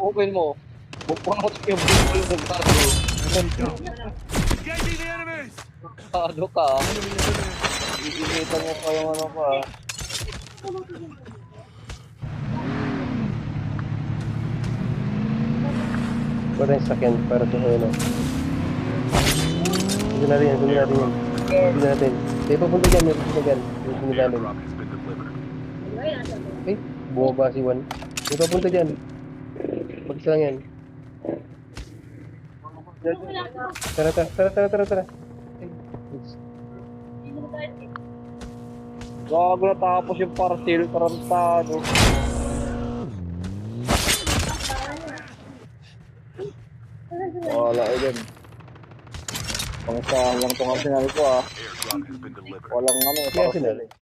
Open mo. Bukpang mo yung bukpang yung parcel. Engaging the enemies! Ano ka? Iinitan mo pa yung ano pa. Wala yung sakyan para sa ano. Hindi natin yan, hindi natin yan. Hindi natin. May papunta dyan, may papunta dyan. Yung sinilalim. Airdrop has been delivered. Eh, bumaba si Juan. May papunta dyan. Mag-isa lang yan. Tara, tara, tara, tara, tara, tara. Gago na tapos yung parcel, tarantado. Wala eh din. Pang sa lang tong arsenal ko ah. Airdrop has been delivered. Walang ano, Kaya sila. parcel eh.